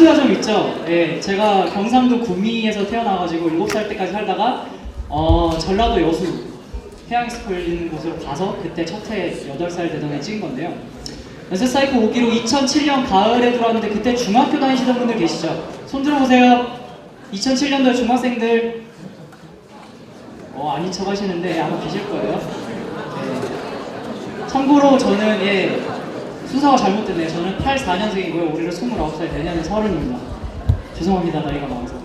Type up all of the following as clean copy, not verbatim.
소수가 좀 있죠. 예, 제가 경상도 구미에서 태어나가지고 7살 때까지 살다가 전라도 여수 해양스쿨 있는 곳으로 가서 그때 첫해 8살 되던 애 찍은 건데요. 연세 사이코 5기로 2007년 가을에 들어왔는데 그때 중학교 다니시던 분들 계시죠? 손 들어보세요. 2007년도에 중학생들 아닌 척 하시는데 아마 계실 거예요. 네. 참고로 저는 순서가 잘못됐네요. 저는 84년생이고요. 올해로 29살, 내년에 30입니다. 죄송합니다. 나이가 많아서.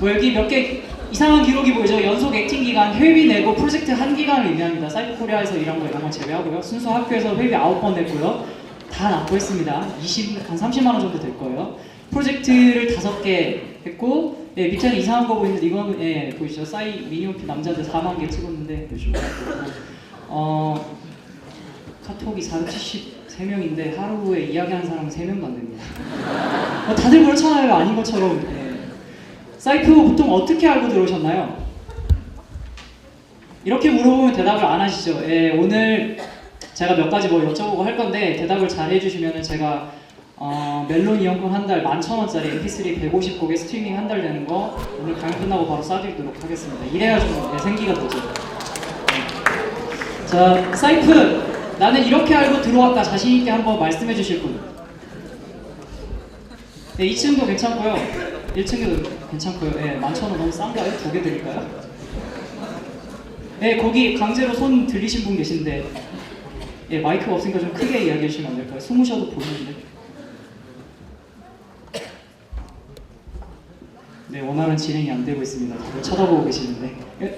여기 몇 개 이상한 기록이 보이죠? 연속 액팅 기간, 회비 내고 프로젝트 한 기간을 의미합니다. 사이코 코리아에서 일한 거 이런 건 제외하고요. 순수 학교에서 회비 9번 냈고요. 다 납부했습니다. 한 30만 원 정도 될 거예요. 프로젝트를 5개 했고, 밑에는 이상한 거 보이는데 이건 보이시죠? 미니홈피 남자들 4만 개 찍었는데 요즘 카톡이 473명인데 하루에 이야기하는 사람은 3명도 안 됩니다. 다들 그렇잖아요. 아닌 것처럼. 사이프 보통 어떻게 알고 들어오셨나요? 이렇게 물어보면 대답을 안 하시죠. 오늘 제가 몇 가지 여쭤보고 할 건데 대답을 잘 해주시면 제가 멜론 이용권 한 달 11,000원짜리 mp3 150곡에 스트리밍 한 달 되는 거 오늘 강연 끝나고 바로 쏴드리도록 하겠습니다. 이래야 좀 생기가 도죠. 자, 사이프 나는 이렇게 알고 들어왔다 자신있게 한번 말씀해 주실 분. 2층도 괜찮고요. 1층도 괜찮고요. 11,000원 너무 싼가요? 2개 드릴까요? 거기 강제로 손 들리신 분 계신데 마이크가 없으니까 좀 크게 이야기해 주시면 안 될까요? 숨으셔도 보이는데. 원활한 진행이 안 되고 있습니다. 다들 쳐다보고 계시는데.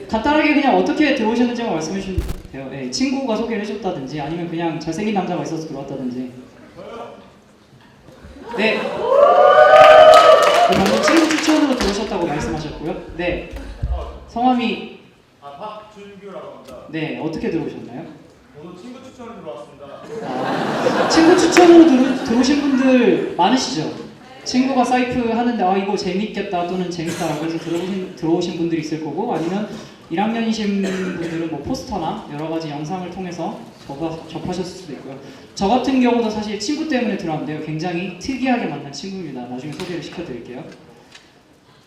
간단하게 그냥 어떻게 들어오셨는지만 말씀해 주시면 돼요. 친구가 소개를 해줬다든지 아니면 그냥 잘생긴 남자가 있어서 들어왔다든지. 네. 방금 친구 추천으로 들어오셨다고 말씀하셨고요. 네. 성함이 박준규라고 합니다. 네, 어떻게 들어오셨나요? 오늘 친구 추천으로 들어왔습니다. 친구 추천으로 들어오신 분들 많으시죠? 친구가 사이프 하는데 이거 재밌겠다 또는 재밌다라고 해서 들어오신 분들이 있을 거고, 아니면 1학년이신 분들은 포스터나 여러 가지 영상을 통해서 접하셨을 수도 있고요. 저 같은 경우도 사실 친구 때문에 들어왔는데요. 굉장히 특이하게 만난 친구입니다. 나중에 소개를 시켜드릴게요.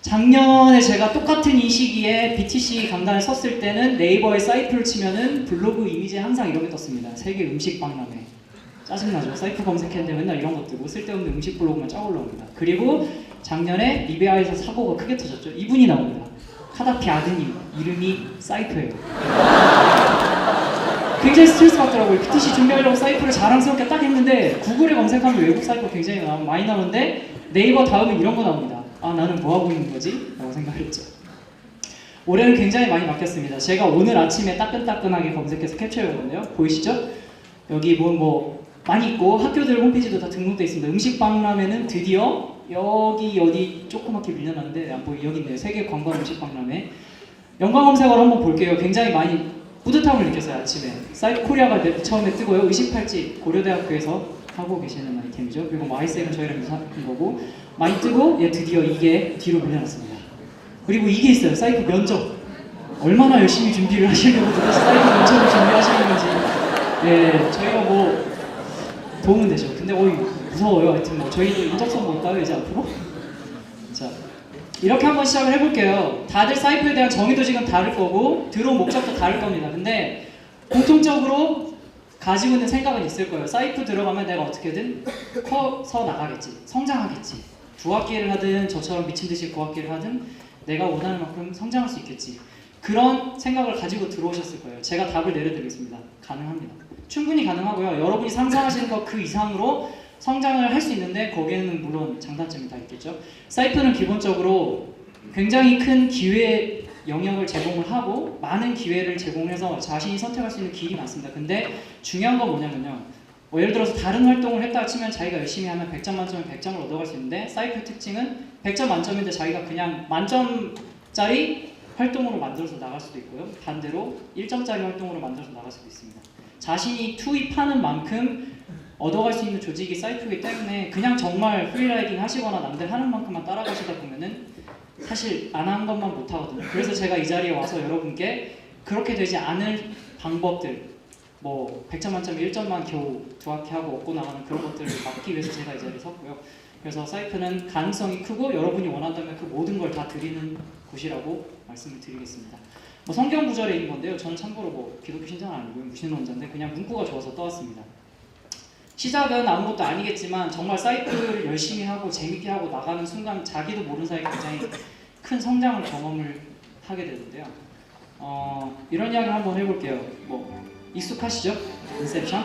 작년에 제가 똑같은 이 시기에 BTC 강단에 섰을 때는 네이버에 사이프를 치면은 블로그 이미지에 항상 이렇게 떴습니다. 세계 음식 박람회. 짜증나죠? 사이프 검색했는데 맨날 이런 것 뜨고 쓸데없는 음식 블로그만 쫙 올라옵니다. 그리고 작년에 리베아에서 사고가 크게 터졌죠. 이분이 나옵니다. 카다피 아드님, 이름이 사이프예요. 굉장히 스트레스 받더라고요. BTC 준비하려고 사이프를 자랑스럽게 딱 했는데 구글에 검색하면 외국 사이프 굉장히 많이 나오는데 네이버 다음에 이런 거 나옵니다. 나는 뭐 하고 있는 거지? 라고 생각했죠. 올해는 굉장히 많이 바뀌었습니다. 제가 오늘 아침에 따끈따끈하게 검색해서 캡처해봤는데요. 보이시죠? 여기 많이 있고 학교들 홈페이지도 다 등록되어 있습니다. 음식 박람회는 드디어 여기 어디 조그맣게 밀려났는데 안 보이 여기 있네요. 세계 관광 음식 박람회. 연관 검색어를 한번 볼게요. 굉장히 많이 뿌듯함을 느꼈어요. 아침에 사이트 코리아가 처음에 뜨고요. 의식팔찌 고려대학교에서 하고 계시는 아이템이죠. 그리고 아이색은 저희랑 유사한 거고 많이 뜨고 드디어 이게 뒤로 밀려났습니다. 그리고 이게 있어요. 사이트 면접. 얼마나 열심히 준비를 하시려고 도대체 사이트 면접을 준비하시는 건지 저희가 도움은 되죠. 근데 무서워요. 하여튼 저희도 인적성 볼까요 이제 앞으로? 자, 이렇게 한번 시작을 해볼게요. 다들 사이프에 대한 정의도 지금 다를 거고 들어온 목적도 다를 겁니다. 근데 공통적으로 가지고 있는 생각은 있을 거예요. 사이프 들어가면 내가 어떻게든 커서 나가겠지, 성장하겠지. 2학기를 하든 저처럼 미친듯이 9학기를 하든 내가 원하는 만큼 성장할 수 있겠지. 그런 생각을 가지고 들어오셨을 거예요. 제가 답을 내려드리겠습니다. 가능합니다. 충분히 가능하고요. 여러분이 상상하시는 것 그 이상으로 성장을 할 수 있는데 거기에는 물론 장단점이 다 있겠죠. 사이프는 기본적으로 굉장히 큰 기회 영역을 제공을 하고 많은 기회를 제공해서 자신이 선택할 수 있는 길이 많습니다. 근데 중요한 건 뭐냐면요. 예를 들어서 다른 활동을 했다 치면 자기가 열심히 하면 100점 만점에 100점을 얻어갈 수 있는데 사이프 특징은 100점 만점인데 자기가 그냥 만점짜리 활동으로 만들어서 나갈 수도 있고요. 반대로 1점짜리 활동으로 만들어서 나갈 수도 있습니다. 자신이 투입하는 만큼 얻어갈 수 있는 조직이 사이프이기 때문에 그냥 정말 프리라이딩 하시거나 남들 하는 만큼만 따라가시다 보면은 사실 안 한 것만 못 하거든요. 그래서 제가 이 자리에 와서 여러분께 그렇게 되지 않을 방법들 뭐 100점 만점에 1점만 겨우 두 학기 하고 얻고 나가는 그런 것들을 막기 위해서 제가 이 자리에 섰고요. 그래서 사이프는 가능성이 크고 여러분이 원한다면 그 모든 걸 다 드리는 곳이라고 말씀을 드리겠습니다. 뭐 성경 구절에 있는 건데요. 저는 참고로 뭐 기독교 신자는 아니고요. 무신론자인데 그냥 문구가 좋아서 떠왔습니다. 시작은 아무것도 아니겠지만 정말 사이프를 열심히 하고 재밌게 하고 나가는 순간 자기도 모르는 사이에 굉장히 큰 성장을 경험을 하게 되는데요. 이런 이야기를 한번 해볼게요. 뭐 익숙하시죠? 인셉션?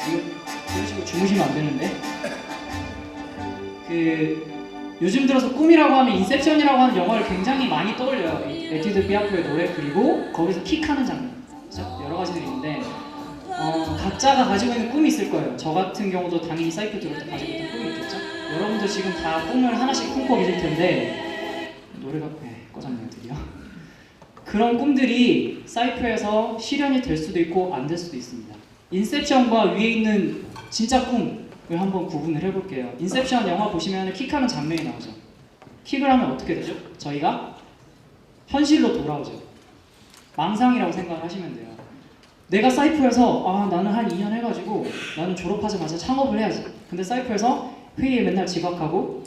이거 이런 식으로 주무시면 안 되는데 요즘 들어서 꿈이라고 하면 인셉션이라고 하는 영화를 굉장히 많이 떠올려요. 에뛰드 피아프의 노래 그리고 거기서 킥하는 장면, 그렇죠? 여러 가지들이 있는데 각자가 가지고 있는 꿈이 있을 거예요. 저 같은 경우도 당연히 사이프 들어올 때 가지고 있던 꿈이 있겠죠? 여러분도 지금 다 꿈을 하나씩 꿈꿔 계실 텐데 노래가 꺼졌네요 드디어. 그런 꿈들이 사이프에서 실현이 될 수도 있고 안 될 수도 있습니다. 인셉션과 위에 있는 진짜 꿈을 한번 구분을 해볼게요. 인셉션 영화 보시면 킥하는 장면이 나오죠. 킥을 하면 어떻게 되죠? 저희가 현실로 돌아오죠. 망상이라고 생각을 하시면 돼요. 내가 사이프에서 나는 한 2년 해가지고 나는 졸업하자마자 창업을 해야지. 근데 사이프에서 회의에 맨날 지각하고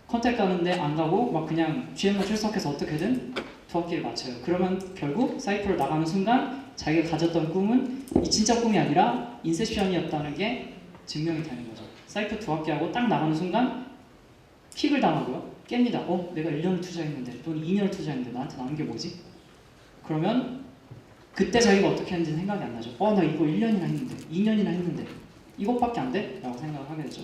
컨택 가는데 안 가고 막 그냥 GM만 출석해서 어떻게든 두 학기를 마쳐요. 그러면 결국 사이프를 나가는 순간 자기가 가졌던 꿈은 이 진짜 꿈이 아니라 인셉션이었다는 게 증명이 되는 거죠. 사이프 두 학기하고 딱 나가는 순간 킥을 당하고요. 깹니다. 내가 1년을 투자했는데 또는 2년을 투자했는데 나한테 나온 게 뭐지? 그러면 그때 자기가 어떻게 했는지 생각이 안 나죠. 나 이거 1년이나 했는데 2년이나 했는데 이것밖에 안 돼? 라고 생각을 하게 되죠.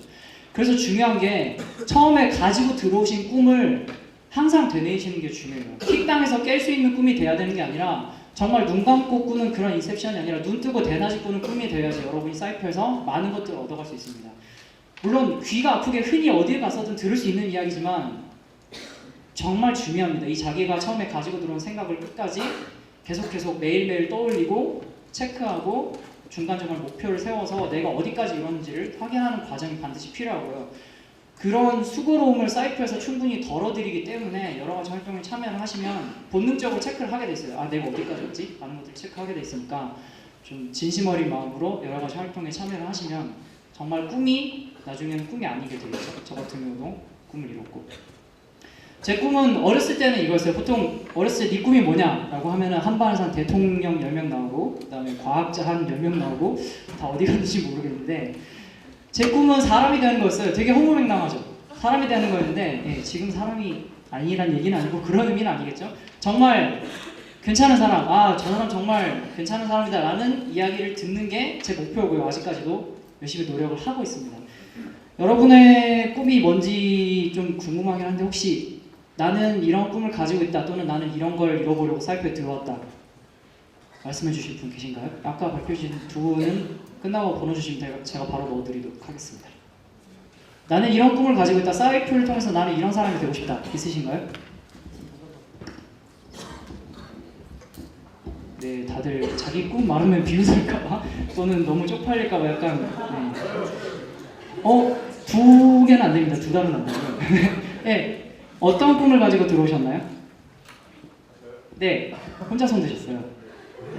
그래서 중요한 게 처음에 가지고 들어오신 꿈을 항상 되뇌이시는 게 중요해요. 킥당해서 깰 수 있는 꿈이 돼야 되는 게 아니라 정말 눈 감고 꾸는 그런 인셉션이 아니라 눈 뜨고 대낮에 꾸는 꿈이 되어야지 여러분이 사이프에서 많은 것들을 얻어갈 수 있습니다. 물론 귀가 아프게 흔히 어딜 가서든 들을 수 있는 이야기지만 정말 중요합니다. 이 자기가 처음에 가지고 들어온 생각을 끝까지 계속 매일매일 떠올리고 체크하고 중간중간 목표를 세워서 내가 어디까지 이뤘는지를 확인하는 과정이 반드시 필요하고요. 그런 수고로움을 사이프에서 충분히 덜어드리기 때문에 여러 가지 활동에 참여를 하시면 본능적으로 체크를 하게 돼 있어요. 내가 어디까지 왔지? 라는 것들을 체크하게 돼 있으니까 좀 진심 어린 마음으로 여러 가지 활동에 참여를 하시면 정말 꿈이 나중에는 꿈이 아니게 되겠죠. 저 같은 경우도 꿈을 이뤘고 제 꿈은 어렸을 때는 이거였어요. 보통 어렸을 때 네 꿈이 뭐냐? 라고 하면은 한반에서 한 대통령 10명 나오고 그 다음에 과학자 한 10명 나오고 다 어디 갔는지 모르겠는데 제 꿈은 사람이 되는 거였어요. 되게 허무맹랑하죠. 사람이 되는 거였는데 지금 사람이 아니란 얘기는 아니고 그런 의미는 아니겠죠. 정말 괜찮은 사람, 저 사람 정말 괜찮은 사람이다 라는 이야기를 듣는 게 제 목표고요. 아직까지도 열심히 노력을 하고 있습니다. 여러분의 꿈이 뭔지 좀 궁금하긴 한데 혹시 나는 이런 꿈을 가지고 있다 또는 나는 이런 걸 이뤄보려고 사이프에 들어왔다 말씀해 주실 분 계신가요? 아까 발표해 주신 두 분은 끝나고 번호 주시면 제가 바로 넣어드리도록 하겠습니다. 나는 이런 꿈을 가지고 있다. 사이프를 통해서 나는 이런 사람이 되고 싶다. 있으신가요? 네, 다들 자기 꿈 말하면 비웃을까봐 또는 너무 쪽팔릴까봐 약간 두 개는 안 됩니다. 두 달은 안 되고요. 네, 어떤 꿈을 가지고 들어오셨나요? 네, 혼자 손 드셨어요.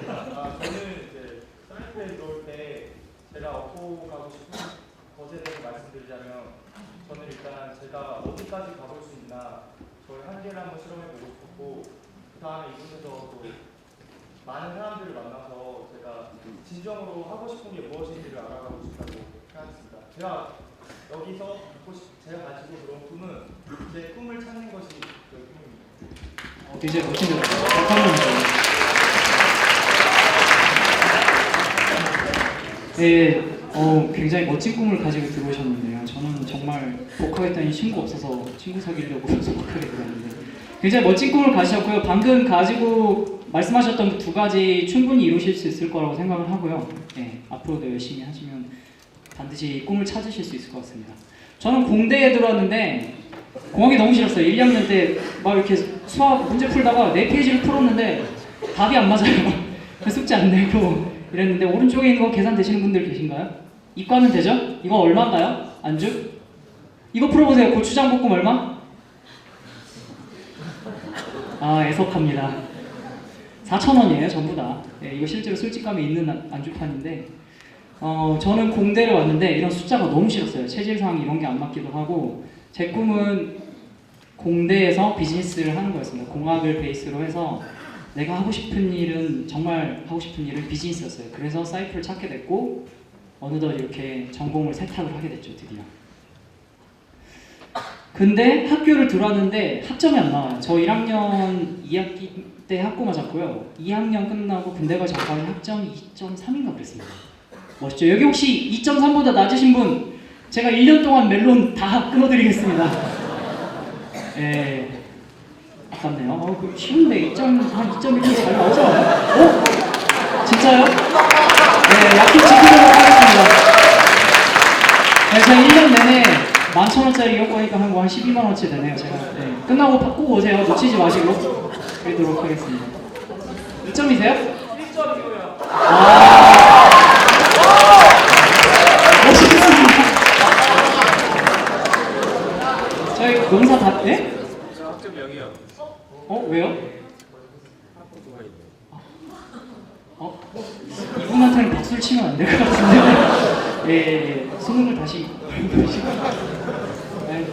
저는 이제 사이프에 들어올 때 제가 얻고 가고 싶은 것에 대해서 말씀드리자면 저는 일단 제가 어디까지 가볼 수 있나 저의 한계를 한번 실험해보고 싶었고 그 다음에 이곳에서 또 많은 사람들을 만나서 제가 진정으로 하고 싶은 게 무엇인지를 알아가고 싶다고 생각했습니다. 제가 여기서 제가 가지고 들어온 꿈은 제 꿈을 찾는 것이 그 꿈입니다. 굉장히 멋진 것 같아요. 네, 굉장히 멋진 꿈을 가지고 들어오셨는데요. 저는 정말 복학했더니 친구 없어서 친구 사귀려고 복학하게 되었는데 굉장히 멋진 꿈을 가지셨고요. 방금 가지고 말씀하셨던 그 두 가지 충분히 이루실 수 있을 거라고 생각을 하고요. 네, 앞으로도 열심히 하시면 반드시 꿈을 찾으실 수 있을 것 같습니다. 저는 공대에 들어왔는데 공학이 너무 싫었어요. 1, 2학년 때 막 이렇게 수학 문제 풀다가 4페이지를 풀었는데 답이 안 맞아요. 숙제 안 내고 이랬는데 오른쪽에 있는 거 계산되시는 분들 계신가요? 이과는 되죠? 이거 얼마인가요? 안주? 이거 풀어보세요. 고추장 볶음 얼마? 애석합니다. 4,000원이에요 전부 다. 예, 이거 실제로 술집감이 있는 안주판인데 저는 공대를 왔는데 이런 숫자가 너무 싫었어요. 체질상 이런 게 안 맞기도 하고 제 꿈은 공대에서 비즈니스를 하는 거였습니다. 공학을 베이스로 해서 내가 하고 싶은 일은 정말 하고 싶은 일은 비즈니스였어요. 그래서 사이프를 찾게 됐고 어느덧 이렇게 전공을 세탁을 하게 됐죠 드디어. 근데 학교를 들어왔는데 학점이 안 나와요. 저 1학년 2학기 때 학고 맞았고요. 2학년 끝나고 군대 가기 전까지 학점이 2.3인가 그랬습니다. 멋있죠? 여기 혹시 2.3보다 낮으신 분 제가 1년 동안 멜론 다 끊어드리겠습니다. 예, 아깝네요. 그 쉬운데 2.1이 잘 나오죠? 진짜요? 네, 약속 지키도록 하겠습니다. 네, 제가 1년 내내 11,000원짜리 이용권이니까 한 12만원치 되네요. 제가 네, 끝나고 꼭 오세요. 놓치지 마시고 드리도록 하겠습니다. 2점이세요? 1점이고요. 멋있습니다. 저희 농사 다 네? 저 학점 0이요. 왜요? 누가 있네. 이분한테는 박수를 치면 안 될 것 같은데. 예, 수능을 다시 보시고.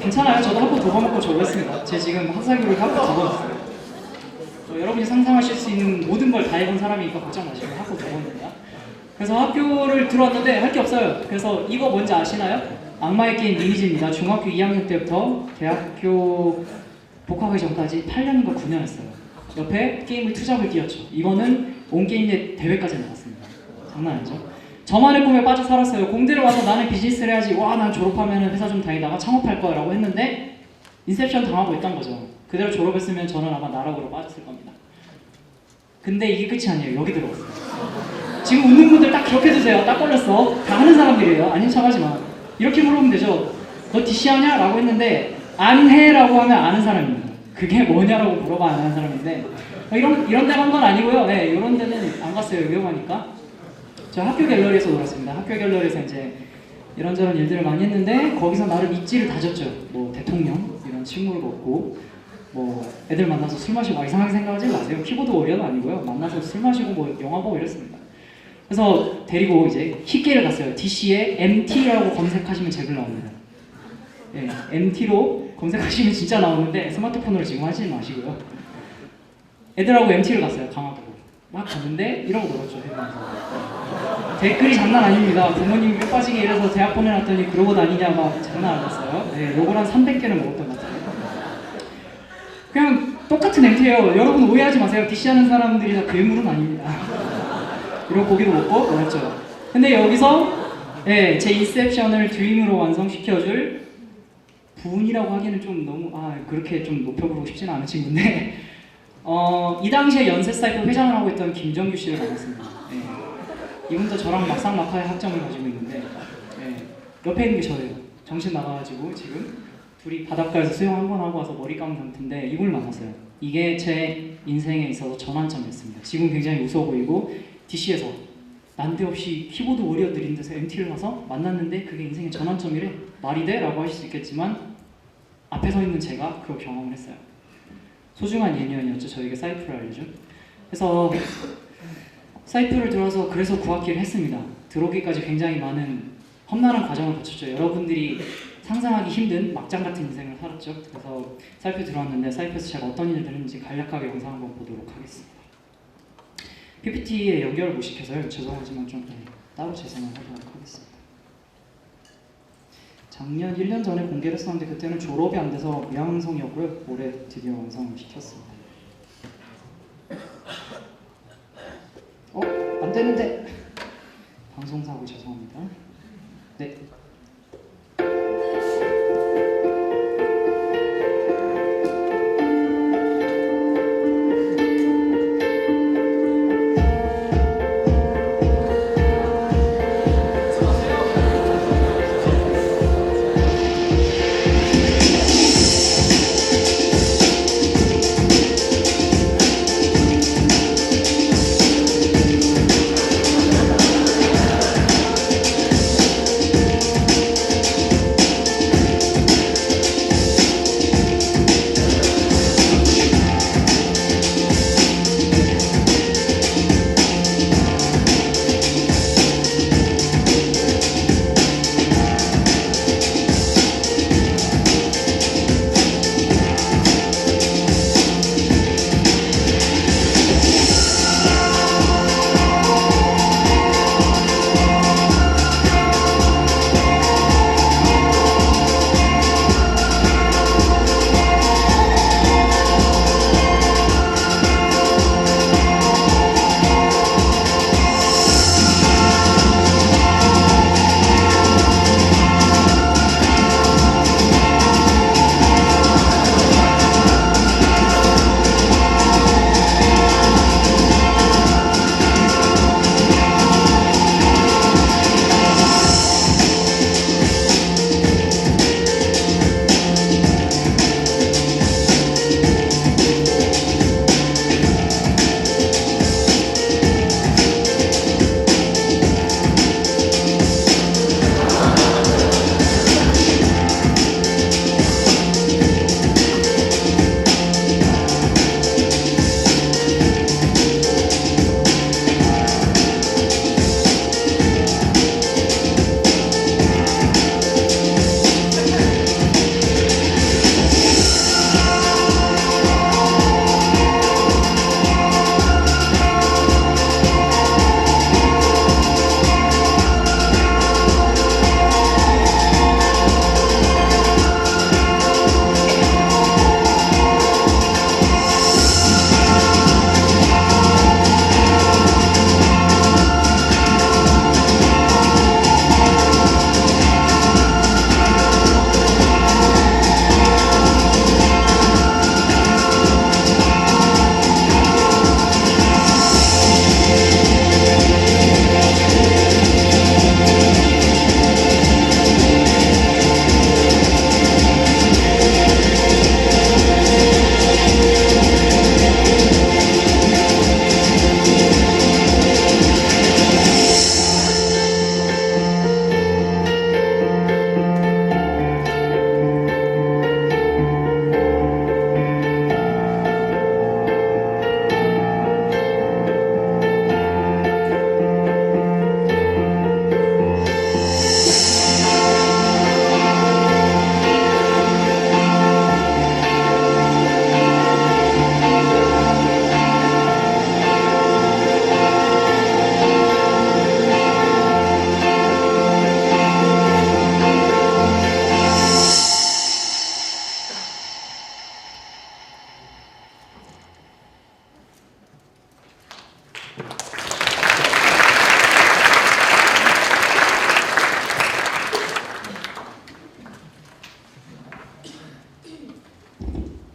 괜찮아요. 저도 학부 2번 먹고 졸랐습니다. 제 지금 학사교육 학부 2번 했어요. 여러분이 상상하실 수 있는 모든 걸 다 해본 사람이니까 걱정 마시고 학부 2번입니다. 그래서 학교를 들어왔는데 할 게 없어요. 그래서 이거 뭔지 아시나요? 악마의 게임 리니지입니다. 중학교 2학년 때부터 대학교 복학하기 전까지 8년인가 9년 했어요. 옆에 게임을 투잡을 뛰었죠. 이거는 온게임의 대회까지 나갔습니다. 장난 아니죠? 저만의 꿈에 빠져 살았어요. 공대를 와서 나는 비즈니스를 해야지. 와, 난 졸업하면 회사 좀 다니다가 창업할 거야 라고 했는데 인셉션 당하고 있던 거죠. 그대로 졸업했으면 저는 아마 나락으로 빠졌을 겁니다. 근데 이게 끝이 아니에요. 여기 들어왔어요. 지금 웃는 분들 딱 기억해두세요. 딱 걸렸어. 다 하는 사람들이에요. 아닌 척하지 마. 이렇게 물어보면 되죠. 너 DC 하냐? 라고 했는데 안 해라고 하면 아는 사람입니다. 그게 뭐냐라고 물어봐 안 하는 사람인데 이런 데 간 건 아니고요. 네, 이런 데는 안 갔어요. 위험하니까. 저 학교 갤러리에서 놀았습니다. 학교 갤러리에서 이제 이런저런 일들을 많이 했는데 거기서 나름 입지를 다졌죠. 뭐 대통령 이런 친구를 얻고 뭐 애들 만나서 술 마시고 이상하게 생각하지 마세요. 키보드 워리어도 아니고요. 만나서 술 마시고 뭐 영화 보고 이랬습니다. 그래서 데리고 이제 희게를 갔어요. DC에 MT라고 검색하시면 제 글 나옵니다. 예, MT로 검색하시면 진짜 나오는데 스마트폰으로 지금 하시지 마시고요. 애들하고 MT를 갔어요. 강화도로. 막 갔는데 이러고 놀았죠. 해변에서. 댓글이 장난 아닙니다. 부모님이 뼈 빠지게 이래서 대학 보내놨더니 그러고 다니냐 막 장난 아니었어요. 네, 요걸 한 300개는 먹었던 것 같아요. 그냥 똑같은 MT예요. 여러분 오해하지 마세요. DC 하는 사람들이 다 괴물은 아닙니다. 이런 고기도 먹고 놀았죠. 근데 여기서 네, 제 인셉션을 드림으로 완성시켜줄 분이라고 하기는 좀 너무 그렇게 좀 높여보고 싶지는 않은 친구인데 이 당시에 연세사이프 회장을 하고 있던 김정규 씨를 만났습니다. 네. 이분도 저랑 막상막하의 학점을 가지고 있는데 옆에 있는 게 저예요. 정신 나가가지고 지금 둘이 바닷가에서 수영 한 번 하고 와서 머리 감은 상태인데 이분을 만났어요. 이게 제 인생에 있어서 전환점이었습니다. 지금 굉장히 무서워 보이고 DC에서 난데없이 키보드 워리어들인 데서 MT를 가서 만났는데 그게 인생의 전환점이래? 말이 돼? 라고 하실 수 있겠지만 앞에 서 있는 제가 그걸 경험을 했어요. 소중한 인연이었죠. 저에게 사이프를 알려준. 그래서 사이프를 들어서 그래서 9학기를 했습니다. 들어오기까지 굉장히 많은 험난한 과정을 거쳤죠. 여러분들이 상상하기 힘든 막장 같은 인생을 살았죠. 그래서 사이프 들어왔는데 사이프에서 제가 어떤 일을 했는지 간략하게 영상 한번 보도록 하겠습니다. PPT에 연결을 못 시켜서요. 죄송하지만 좀 따로 재생을 하도록 하겠습니다. 작년 1년 전에 공개를 했었는데 그때는 졸업이 안 돼서 미완성이었고요. 올해 드디어 완성을 시켰습니다. 안 되는데 방송사고 죄송합니다. 네.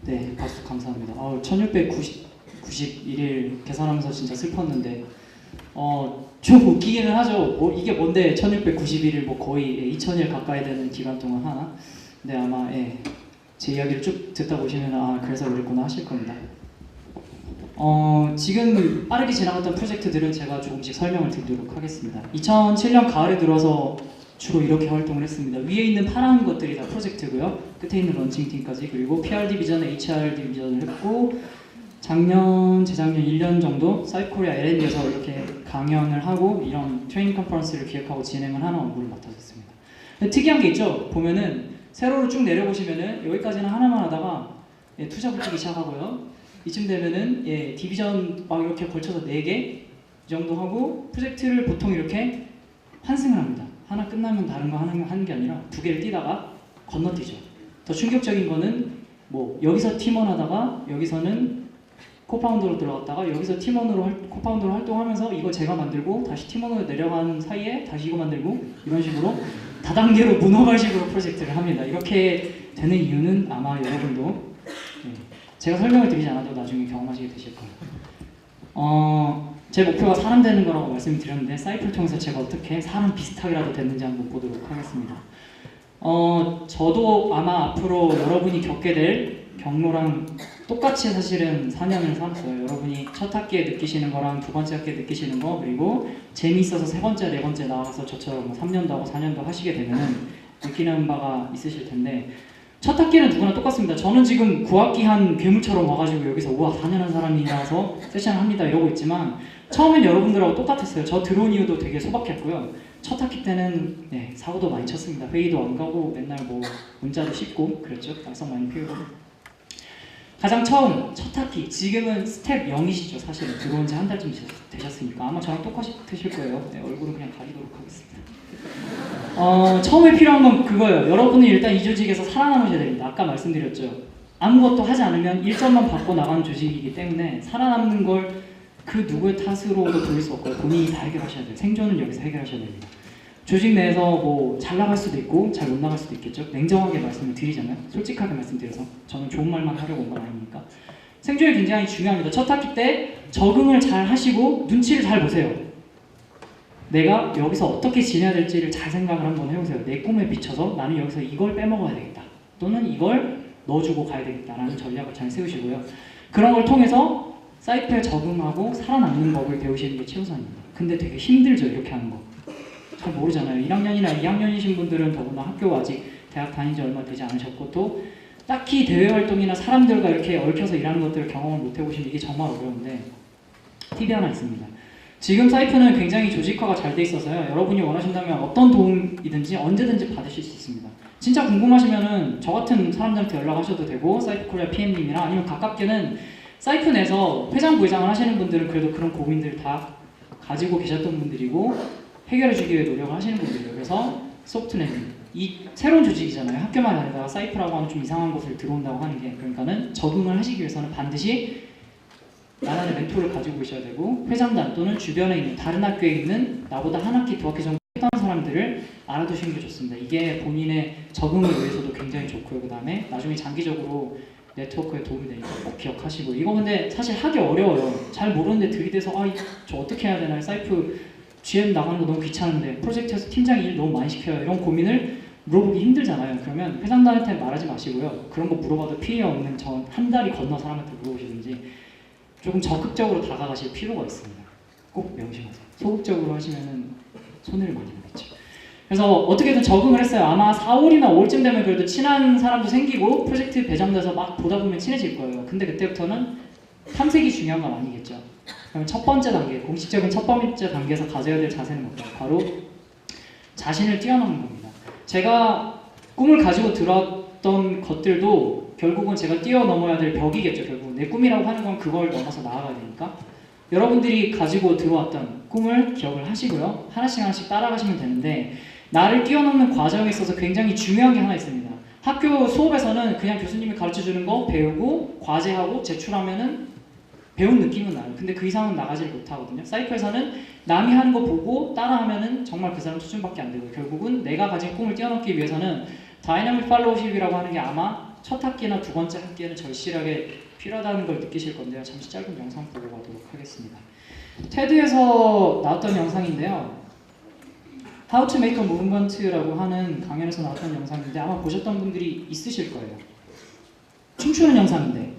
네, 박수 감사합니다. 1691일 계산하면서 진짜 슬펐는데 좀 웃기기는 하죠. 뭐 이게 뭔데 1691일 뭐 거의 2000일 가까이 되는 기간 동안 하나? 근데 아마 제 이야기를 쭉 듣다 보시면 그래서 그랬구나 하실 겁니다. 지금 빠르게 지나갔던 프로젝트들은 제가 조금씩 설명을 드리도록 하겠습니다. 2007년 가을에 들어서 주로 이렇게 활동을 했습니다. 위에 있는 파란 것들이 다 프로젝트고요. 끝에 있는 런칭팀까지, 그리고 PR 디비전, HR 디비전을 했고, 재작년 1년 정도 사이코리아 L&D에서 이렇게 강연을 하고 이런 트레이닝 컨퍼런스를 기획하고 진행을 하는 업무를 맡아줬습니다. 근데 특이한 게 있죠. 보면은 세로로 쭉 내려보시면은 여기까지는 하나만 하다가 투자 붙이기 시작하고요. 이쯤 되면은 디비전 막 이렇게 걸쳐서 4개 이 정도 하고, 프로젝트를 보통 이렇게 환승을 합니다. 하나 끝나면 다른 거 하는 게 아니라 2개를 뛰다가 건너뛰죠. 더 충격적인 거는 뭐 여기서 팀원 하다가 여기서는 코파운더로 들어갔다가 여기서 코파운더로 활동하면서 이거 제가 만들고 다시 팀원으로 내려간 사이에 다시 이거 만들고, 이런 식으로 다단계로 문어발식으로 프로젝트를 합니다. 이렇게 되는 이유는 아마 여러분도 제가 설명을 드리지 않아도 나중에 경험하시게 되실 거예요. 제 목표가 사람 되는 거라고 말씀을 드렸는데, 사이프를 통해서 제가 어떻게 사람 비슷하게라도 됐는지 한번 보도록 하겠습니다. 저도 아마 앞으로 여러분이 겪게 될 경로랑 똑같이 사실은 4년을 살았어요. 여러분이 첫 학기에 느끼시는 거랑 두 번째 학기에 느끼시는 거, 그리고 재미있어서 세 번째, 네 번째 나와서 저처럼 3년도 하고 4년도 하시게 되면 느끼는 바가 있으실 텐데, 첫 학기는 누구나 똑같습니다. 저는 지금 9학기 한 괴물처럼 와가지고 여기서 우와 4년 한 사람이라서 세션을 합니다 이러고 있지만, 처음엔 여러분들하고 똑같았어요. 저 들어온 이유도 되게 소박했고요. 첫 학기 때는 사고도 많이 쳤습니다. 회의도 안 가고 맨날 뭐 문자도 씹고 그랬죠. 낙성 많이 피우고. 가장 처음 첫 학기, 지금은 스텝 0이시죠. 사실은 들어온 지 한 달쯤 되셨으니까 아마 저랑 똑같으실 거예요. 얼굴은 그냥 가리도록 하겠습니다. 처음에 필요한 건 그거예요. 여러분은 일단 이 조직에서 살아남으셔야 됩니다. 아까 말씀드렸죠. 아무것도 하지 않으면 1점만 받고 나가는 조직이기 때문에 살아남는 걸 그 누구의 탓으로도 돌릴 수 없고요. 본인이 다 해결하셔야 돼요. 생존은 여기서 해결하셔야 됩니다. 조직 내에서 뭐 잘 나갈 수도 있고 잘 못 나갈 수도 있겠죠. 냉정하게 말씀을 드리잖아요. 솔직하게 말씀드려서 저는 좋은 말만 하려고 온 건 아니니까. 생존이 굉장히 중요합니다. 첫 학기 때 적응을 잘 하시고 눈치를 잘 보세요. 내가 여기서 어떻게 지내야 될지를 잘 생각을 한번 해보세요. 내 꿈에 비춰서 나는 여기서 이걸 빼먹어야 되겠다, 또는 이걸 넣어주고 가야 되겠다라는 전략을 잘 세우시고요. 그런 걸 통해서 사이트에 적응하고 살아남는 법을 배우시는 게 최우선입니다. 근데 되게 힘들죠, 이렇게 하는 거. 잘 모르잖아요. 1학년이나 2학년이신 분들은 더구나 학교 아직 대학 다닌 지 얼마 되지 않으셨고, 또 딱히 대외 활동이나 사람들과 이렇게 얽혀서 일하는 것들을 경험을 못 해보시면 이게 정말 어려운데, 팁이 하나 있습니다. 지금 사이프는 굉장히 조직화가 잘 돼 있어서요. 여러분이 원하신다면 어떤 도움이든지 언제든지 받으실 수 있습니다. 진짜 궁금하시면은 저 같은 사람들한테 연락하셔도 되고, 사이프 코리아 PM님이나 아니면 가깝게는 사이프 내에서 회장 부회장을 하시는 분들은 그래도 그런 고민들을 다 가지고 계셨던 분들이고 해결해 주기 위해 노력을 하시는 분들이에요. 그래서 소프트넷, 이 새로운 조직이잖아요. 학교만 다니다가 사이프라고 하는 좀 이상한 곳을 들어온다고 하는 게, 그러니까는 적응을 하시기 위해서는 반드시 나만의 멘토를 가지고 계셔야 되고, 회장단 또는 주변에 있는 다른 학교에 있는 나보다 한 학기, 두 학기 정도 했던 사람들을 알아두시는 게 좋습니다. 이게 본인의 적응을 위해서도 굉장히 좋고요. 그 다음에 나중에 장기적으로 네트워크에 도움이 되니까 꼭 기억하시고. 이거 근데 사실 하기 어려워요. 잘 모르는데 들이대서 저 어떻게 해야 되나, 사이프 GM 나가는 거 너무 귀찮은데 프로젝트에서 팀장이 일 너무 많이 시켜요, 이런 고민을 물어보기 힘들잖아요. 그러면 회장단한테 말하지 마시고요. 그런 거 물어봐도 피해 없는 저 한 다리 건너 사람한테 물어보시든지 조금 적극적으로 다가가실 필요가 있습니다. 꼭 명심하세요. 소극적으로 하시면은 손해를 많이 보겠죠. 그래서 어떻게든 적응을 했어요. 아마 4, 5월이나 5월쯤 되면 그래도 친한 사람도 생기고 프로젝트 배정돼서 막 보다 보면 친해질 거예요. 근데 그때부터는 탐색이 중요한 건 아니겠죠. 그럼 첫 번째 단계, 공식적인 첫 번째 단계에서 가져야 될 자세는 뭘까요? 바로 자신을 뛰어넘는 겁니다. 제가 꿈을 가지고 들어왔던 것들도 결국은 제가 뛰어넘어야 될 벽이겠죠. 결국 내 꿈이라고 하는 건 그걸 넘어서 나아가야 되니까, 여러분들이 가지고 들어왔던 꿈을 기억을 하시고요. 하나씩 하나씩 따라가시면 되는데, 나를 뛰어넘는 과정에 있어서 굉장히 중요한 게 하나 있습니다. 학교 수업에서는 그냥 교수님이 가르쳐주는 거 배우고 과제하고 제출하면은 배운 느낌은 나요. 근데 그 이상은 나가지를 못하거든요. 사이프에서는 남이 하는 거 보고 따라하면은 정말 그 사람 수준밖에 안 되고, 결국은 내가 가진 꿈을 뛰어넘기 위해서는 다이나믹 팔로우십이라고 하는 게 아마 첫 학기나 두 번째 학기에는 절실하게 필요하다는 걸 느끼실 건데요. 잠시 짧은 영상 보고 가도록 하겠습니다. 테드에서 나왔던 영상인데요. How to make a movement라고 하는 강연에서 나왔던 영상인데 아마 보셨던 분들이 있으실 거예요. 춤추는 영상인데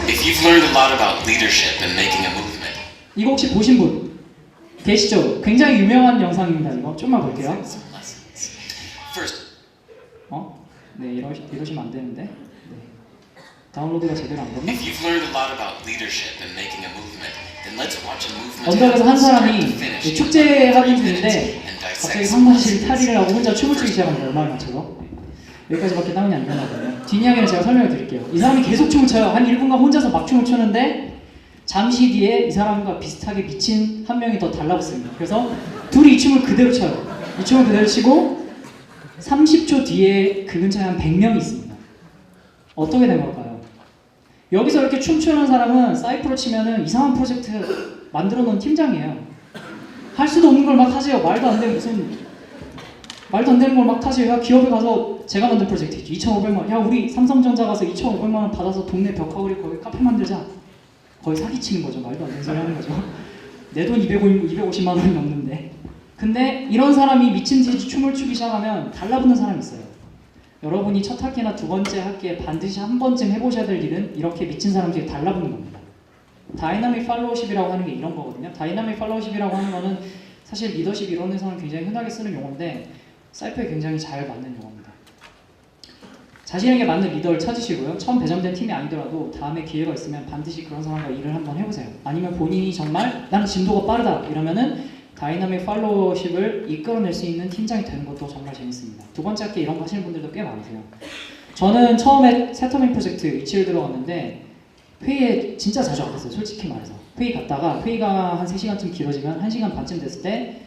If you've learned a lot about leadership and making a movement, 이거 혹시 보신 분 계시죠? 굉장히 유명한 영상입니다. 이거 좀만 볼게요. some lessons. First, 네, 이러시면 안 되는데. 네. 다운로드가 제대로 안 됐네. if you've learned a lot about leadership and making a movement, then let's watch a movement 언덕에서 한 start 사람이 to finish in 축제 하는 30 minutes 중인데 and 갑자기 dissect 상반신 탈의를 하고 혼자 춤을 추기 시작합니다. 음악을 맞춰서. 여기까지밖에 다운이 안 되나봐요. 뒷이야기는 제가 설명을 드릴게요. 이 사람이 계속 춤을 춰요. 한 1분간 혼자서 막 춤을 추는데 잠시 뒤에 이 사람과 비슷하게 미친 한 명이 더 달라붙습니다. 그래서 둘이 이 춤을 그대로 춰요. 이 춤을 그대로 치고 30초 뒤에 그 근처에 한 100명이 있습니다. 어떻게 된 걸까요? 여기서 이렇게 춤추는 사람은 사이프로 치면은 이상한 프로젝트 만들어 놓은 팀장이에요. 할 수도 없는 걸 막 하세요. 말도 안 되는 걸 막 하세요. 야, 기업에 가서 제가 만든 프로젝트 있죠. 2,500만 원. 야, 우리 삼성전자 가서 2,500만 원 받아서 동네 벽화우리 거기 카페 만들자. 거의 사기치는 거죠. 말도 안 되는 소리 하는 거죠. 내 돈 250만 원이 넘는데. 근데 이런 사람이 미친 듯이 춤을 추기 시작하면 달라붙는 사람이 있어요. 여러분이 첫 학기나 두 번째 학기에 반드시 한 번쯤 해보셔야 될 일은 이렇게 미친 사람들이 달라붙는 겁니다. 다이나믹 팔로우십이라고 하는 게 이런 거거든요. 다이나믹 팔로우십이라고 하는 거는 사실 리더십 이론에서는 굉장히 흔하게 쓰는 용어인데 사이프에 굉장히 잘 맞는 용어입니다. 자신에게 맞는 리더를 찾으시고요. 처음 배정된 팀이 아니더라도 다음에 기회가 있으면 반드시 그런 사람과 일을 한번 해보세요. 아니면 본인이 정말 나는 진도가 빠르다 이러면은 다이나믹 팔로우십을 이끌어낼 수 있는 팀장이 되는 것도 정말 재밌습니다. 두 번째 학기에 이런 거 하시는 분들도 꽤 많으세요. 저는 처음에 세터민 프로젝트 위치를 들어갔는데 회의에 진짜 자주 갔어요. 솔직히 말해서. 회의 갔다가 회의가 한 3시간쯤 길어지면 1시간 반쯤 됐을 때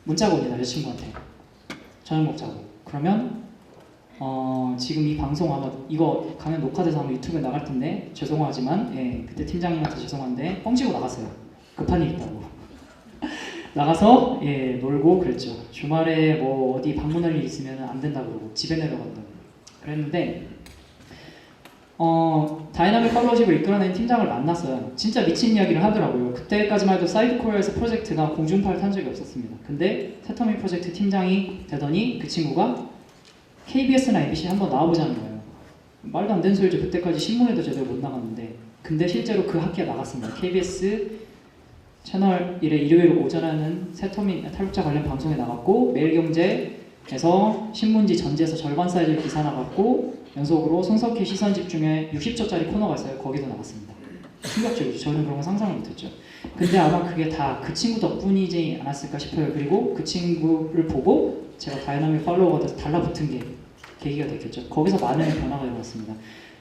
문자가 옵니다. 여자친구한테. 저녁 먹자고. 그러면 지금 이 방송 아마 이거 강연 녹화돼서 아마 유튜브에 나갈 텐데 죄송하지만 그때 팀장님한테 죄송한데 뻥치고 나갔어요. 급한 일 있다고. 나가서 놀고 그랬죠. 주말에 뭐 어디 방문할 일 있으면 안 된다고 그러고 집에 내려간다고 그랬는데 다이나믹 팔로우십을 이끌어낸 팀장을 만났어요. 진짜 미친 이야기를 하더라고요. 그때까지만 해도 사이드코리아에서 프로젝트가 공중파를 탄 적이 없었습니다. 근데 세터민 프로젝트 팀장이 되더니 그 친구가 KBS나 MBC 한번 나와보자는 거예요. 말도 안 되는 소리죠. 그때까지 신문에도 제대로 못 나갔는데 근데 실제로 그 학기에 나갔습니다. KBS 채널 1의 일요일 오전에 하는 세터민 탈북자 관련 방송에 나갔고 매일경제에서 신문지 전지에서 절반 사이즈의 기사 나갔고 연속으로 손석희 시선 집중에 60초짜리 코너가 있어요. 거기도 나갔습니다. 충격적이죠. 저는 그런 거 상상을 못했죠. 근데 아마 그게 다 그 친구 덕분이지 않았을까 싶어요. 그리고 그 친구를 보고 제가 다이나믹 팔로워가 돼서 달라붙은 게 계기가 됐겠죠. 거기서 많은 변화가 일어났습니다.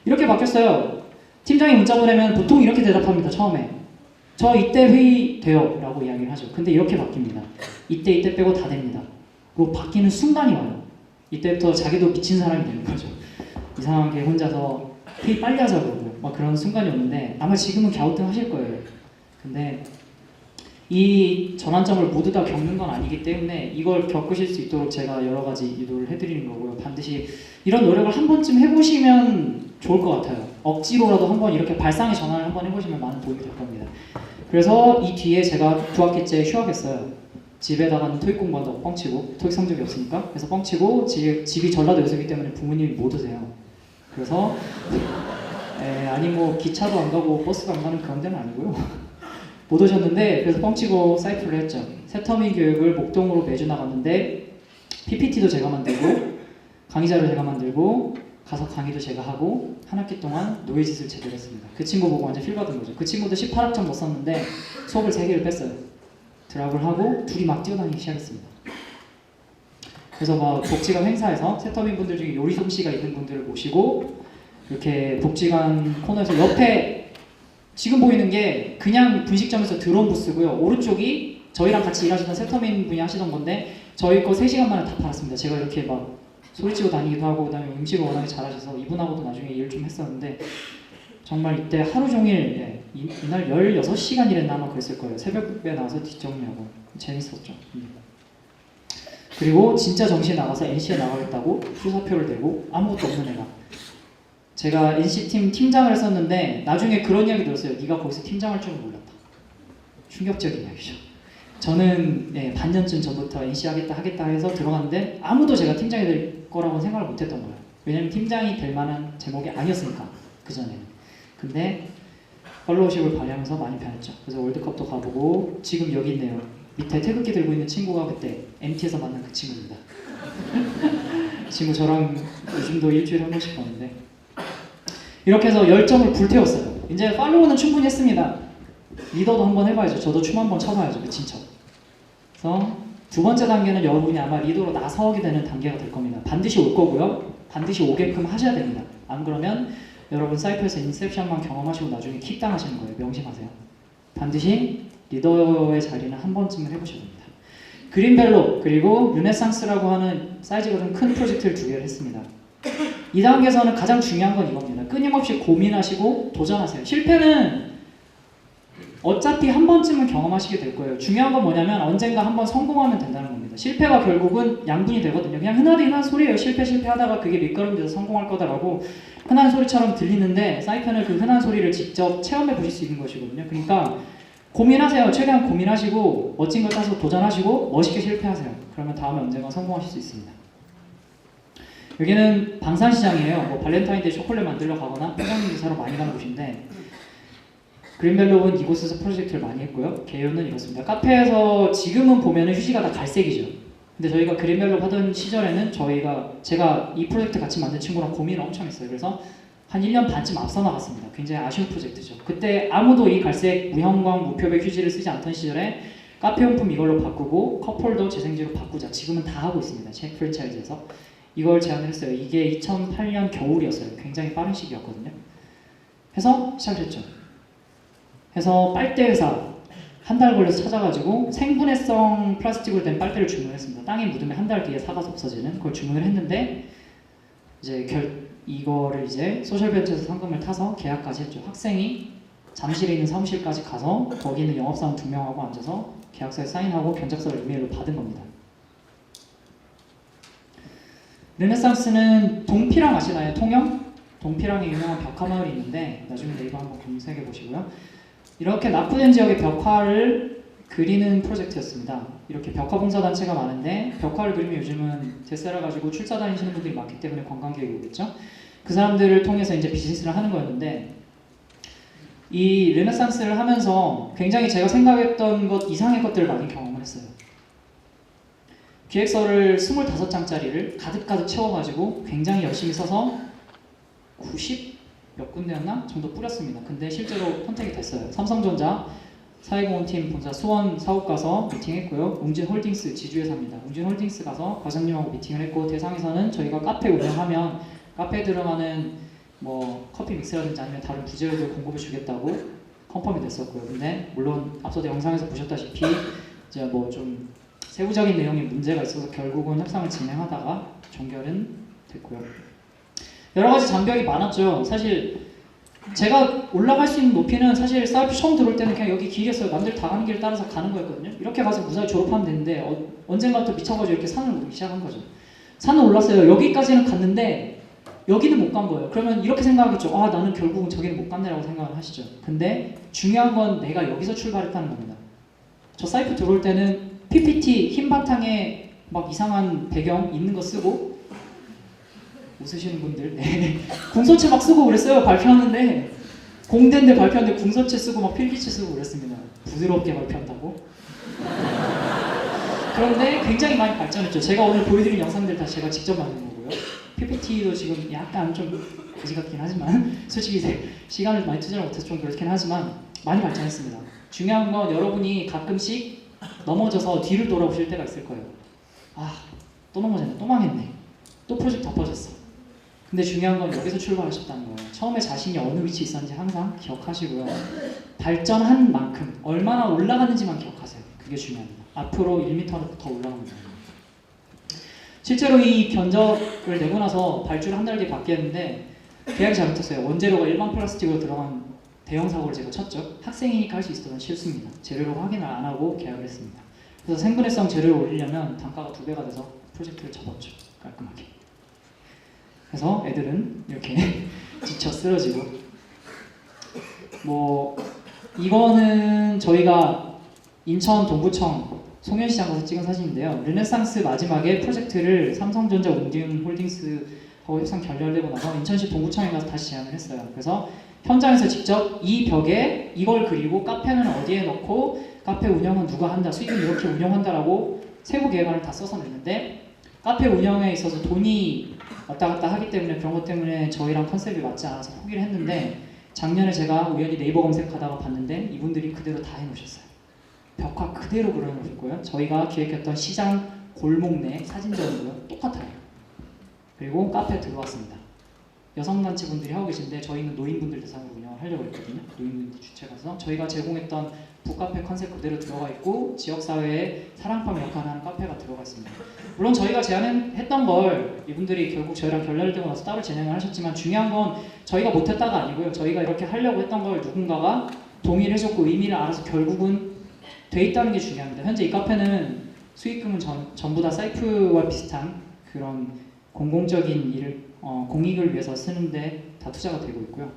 이렇게 바뀌었어요. 팀장이 문자 보내면 보통 이렇게 대답합니다. 처음에 저 이때 회의 돼요 라고 이야기를 하죠. 근데 이렇게 바뀝니다. 이때 빼고 다 됩니다. 그리고 바뀌는 순간이 와요. 이때부터 자기도 미친 사람이 되는 거죠. 이상하게 혼자서 회의 빨리 하자고 막 그런 순간이 오는데 아마 지금은 갸우뚱하실 거예요. 근데 이 전환점을 모두 다 겪는 건 아니기 때문에 이걸 겪으실 수 있도록 제가 여러 가지 유도를 해드리는 거고요. 반드시 이런 노력을 한 번쯤 해보시면 좋을 것 같아요. 억지로라도 한번 이렇게 발상의 전환을 한번 해보시면 많은 도움이 될 겁니다. 그래서 이 뒤에 제가 9학기째 휴학했어요. 집에다가는 토익 공부한다고 뻥치고 토익 성적이 없으니까 그래서 뻥치고 집이 전라도 여수이기 때문에 부모님이 못 오세요. 그래서 아니 뭐 기차도 안 가고 버스도 안 가는 그런 데는 아니고요. 못 오셨는데 그래서 뻥치고 사이프를 했죠. 세터민 교육을 목동으로 매주 나갔는데 PPT도 제가 만들고 강의자를 제가 만들고 가서 강의도 제가 하고 한 학기 동안 노예짓을 제대로 했습니다. 그 친구 보고 완전 필 받은 거죠. 그 친구도 18학점 못 썼는데 수업을 3개를 뺐어요. 드랍을 하고 둘이 막 뛰어다니기 시작했습니다. 그래서 막 복지관 행사에서 세터민 분들 중에 요리 솜씨가 있는 분들을 모시고 이렇게 복지관 코너에서 옆에 지금 보이는 게 그냥 분식점에서 드론 부스고요. 오른쪽이 저희랑 같이 일하시던 세터민 분이 하시던 건데 저희 거 3시간 만에 다 팔았습니다. 제가 이렇게 막 소리치고 다니기도 하고 그다음에 음식을 워낙에 잘하셔서 이분하고도 나중에 일 좀 했었는데 정말 이때 하루 종일 이날 16시간 일했나 아마 그랬을 거예요. 새벽에 나와서 뒷정리하고 재밌었죠. 그리고 진짜 정시에 나가서 NC에 나가겠다고 휴사표를 내고 아무것도 없는 애가 제가 NC팀 팀장을 했었는데 나중에 그런 이야기 들었어요. 네가 거기서 팀장할 줄은 몰랐다. 충격적인 이야기죠. 저는 반년쯤 전부터 NC 하겠다 해서 들어갔는데 아무도 제가 팀장이 될 거라고 생각을 못했던 거예요. 왜냐면 팀장이 될 만한 제목이 아니었으니까 그전에는. 근데 팔로우십을 발휘하면서 많이 변했죠. 그래서 월드컵도 가보고 지금 여기 있네요. 밑에 태극기 들고 있는 친구가 그때 MT에서 만난 그 친구입니다. 친구 저랑 요즘도 일주일에 한 번씩 보는데 이렇게 해서 열정을 불태웠어요. 이제 팔로우는 충분히 했습니다. 리더도 한번 해봐야죠. 저도 춤 한번 춰봐야죠. 미친 척. 그래서 두 번째 단계는 여러분이 아마 리더로 나서게 되는 단계가 될 겁니다. 반드시 올 거고요. 반드시 오게끔 하셔야 됩니다. 안 그러면 여러분 사이퍼에서 인셉션만 경험하시고 나중에 킥 당하시는 거예요. 명심하세요. 반드시 리더의 자리는 한 번쯤은 해보셔야 됩니다. 그린벨로 그리고 르네상스라고 하는 사이즈가 좀 큰 프로젝트를 두 개를 했습니다. 이 단계에서는 가장 중요한 건 이겁니다. 끊임없이 고민하시고 도전하세요. 실패는 어차피 한 번쯤은 경험하시게 될 거예요. 중요한 건 뭐냐면 언젠가 한번 성공하면 된다는 겁니다. 실패가 결국은 양분이 되거든요. 그냥 흔한 소리예요. 실패하다가 그게 밑거름이 돼서 성공할 거다라고 흔한 소리처럼 들리는데 사이펜은 그 흔한 소리를 직접 체험해 보실 수 있는 것이거든요. 그러니까 고민하세요. 최대한 고민하시고 멋진 걸 따서 도전하시고 멋있게 실패하세요. 그러면 다음에 언젠가 성공하실 수 있습니다. 여기는 방산시장이에요. 뭐 발렌타인데이 초콜릿 만들러 가거나 포장지 사러 많이 가는 곳인데 그린벨로우는 이곳에서 프로젝트를 많이 했고요. 개요는 이렇습니다. 카페에서 지금은 보면은 휴지가 다 갈색이죠. 근데 저희가 그린벨로우 하던 시절에는 제가 이 프로젝트 같이 만든 친구랑 고민을 엄청 했어요. 그래서 한 1년 반쯤 앞서 나갔습니다. 굉장히 아쉬운 프로젝트죠. 그때 아무도 이 갈색 무형광 무표백 휴지를 쓰지 않던 시절에 카페 용품 이걸로 바꾸고 컵홀더 재생지로 바꾸자. 지금은 다 하고 있습니다. 책 프랜차이즈에서. 이걸 제안을 했어요. 이게 2008년 겨울이었어요. 굉장히 빠른 시기였거든요. 해서 시작했죠. 해서 빨대 회사 한 달 걸려서 찾아가지고 생분해성 플라스틱으로 된 빨대를 주문했습니다. 땅에 묻으면 한 달 뒤에 사가서 없어지는 그걸 주문을 했는데 이거를 이제 소셜벤처에서 상금을 타서 계약까지 했죠. 학생이 잠실에 있는 사무실까지 가서 거기 있는 영업사원 2명하고 앉아서 계약서에 사인하고 견적서를 이메일로 받은 겁니다. 르네상스는 동피랑 아시나요? 통영? 동피랑에 유명한 벽화마을이 있는데 나중에 네이버 한번 검색해 보시고요. 이렇게 낙후된 지역의 벽화를 그리는 프로젝트였습니다. 이렇게 벽화 봉사단체가 많은데 벽화를 그리면 요즘은 데스라 가지고 출사 다니시는 분들이 많기 때문에 관광객이 오겠죠. 그 사람들을 통해서 이제 비즈니스를 하는 거였는데 이 르네상스를 하면서 굉장히 제가 생각했던 것 이상의 것들을 많이 경험을 했어요. 기획서를 25장짜리를 가득가득 채워가지고 굉장히 열심히 써서 90 몇 군데였나? 정도 뿌렸습니다. 근데 실제로 선택이 됐어요. 삼성전자 사회공헌팀 본사 수원 사옥 가서 미팅했고요. 웅진홀딩스 지주회사입니다. 웅진홀딩스 가서 과장님하고 미팅을 했고 대상에서는 저희가 카페 운영하면 카페에 들어가는 뭐 커피 믹스라든지 아니면 다른 부재료들 공급해 주겠다고 컨펌이 됐었고요. 근데 물론 앞서도 영상에서 보셨다시피 이제 뭐 좀 세부적인 내용에 문제가 있어서 결국은 협상을 진행하다가 종결은 됐고요. 여러 가지 장벽이 많았죠. 사실 제가 올라갈 수 있는 높이는 사실 사이프 처음 들어올 때는 그냥 여기 길이었어요. 남들 다 가는 길 따라서 가는 거였거든요. 이렇게 가서 무사히 졸업하면 되는데 언젠가부터 미쳐가지고 이렇게 산을 오르기 시작한 거죠. 산을 올랐어요. 여기까지는 갔는데 여기는 못 간 거예요. 그러면 이렇게 생각하겠죠. 아 나는 결국은 저기는 못 갔네라고 생각을 하시죠. 근데 중요한 건 내가 여기서 출발했다는 겁니다. 저 사이프 들어올 때는 PPT 흰 바탕에 막 이상한 배경 있는 거 쓰고 웃으시는 분들 네. 궁서체 막 쓰고 그랬어요. 발표하는데 공대인데 발표하는데 궁서체 쓰고 막 필기체 쓰고 그랬습니다. 부드럽게 발표한다고. 그런데 굉장히 많이 발전했죠. 제가 오늘 보여드린 영상들 다 제가 직접 만든 거고요. PPT도 지금 약간 좀 거지 같긴 하지만 솔직히 시간을 많이 투자를 못해서 좀 그렇긴 하지만 많이 발전했습니다. 중요한 건 여러분이 가끔씩 넘어져서 뒤를 돌아보실 때가 있을 거예요. 아, 또 넘어졌네, 또 망했네, 또 프로젝트 덮어졌어. 근데 중요한 건 여기서 출발하셨다는 거예요. 처음에 자신이 어느 위치에 있었는지 항상 기억하시고요. 발전한 만큼 얼마나 올라가는지만 기억하세요. 그게 중요합니다. 앞으로 1m로 더 올라갑니다. 실제로 이 견적을 내고 나서 발주를 한 달 뒤에 바뀌었는데 계약이 잘못했어요. 원재료가 일반 플라스틱으로 들어간 대형 사고를 제가 쳤죠. 학생이니까 할 수 있었던 실수입니다. 재료를 확인을 안 하고 계약을 했습니다. 그래서 생분해성 재료를 올리려면 단가가 2배가 돼서 프로젝트를 접었죠. 깔끔하게. 그래서 애들은 이렇게 지쳐 쓰러지고. 뭐 이거는 저희가 인천 동구청 송현시장 가서 찍은 사진인데요. 르네상스 마지막에 프로젝트를 삼성전자 웅디움홀딩스하고 협상 결렬되고 나서 인천시 동구청에 가서 다시 제안을 했어요. 그래서 현장에서 직접 이 벽에 이걸 그리고 카페는 어디에 넣고 카페 운영은 누가 한다, 수익은 이렇게 운영한다라고 세부 계획안을 다 써서 냈는데 카페 운영에 있어서 돈이 왔다 갔다 하기 때문에 그런 것 때문에 저희랑 컨셉이 맞지 않아서 포기를 했는데 작년에 제가 우연히 네이버 검색하다가 봤는데 이분들이 그대로 다 해놓으셨어요. 벽화 그대로 그려놓으셨고요. 저희가 기획했던 시장 골목 내 사진전이고요. 똑같아요. 그리고 카페 들어왔습니다. 여성단체분들이 하고 계신데 저희는 노인분들 대상으로 운영을 하려고 했거든요. 노인분들 주체가서 저희가 제공했던 북카페 컨셉 그대로 들어가 있고 지역사회에 사랑방 역할을 하는 카페가 들어가 있습니다. 물론 저희가 제안했던 걸 이분들이 결국 저희랑 결렬되고 나서 따로 진행을 하셨지만 중요한 건 저희가 못했다가 아니고요. 저희가 이렇게 하려고 했던 걸 누군가가 동의를 해줬고 의미를 알아서 결국은 돼 있다는 게 중요합니다. 현재 이 카페는 수익금은 전부 다 사이프와 비슷한 그런 공공적인 일을 공익을 위해서 쓰는데 다 투자가 되고 있고요.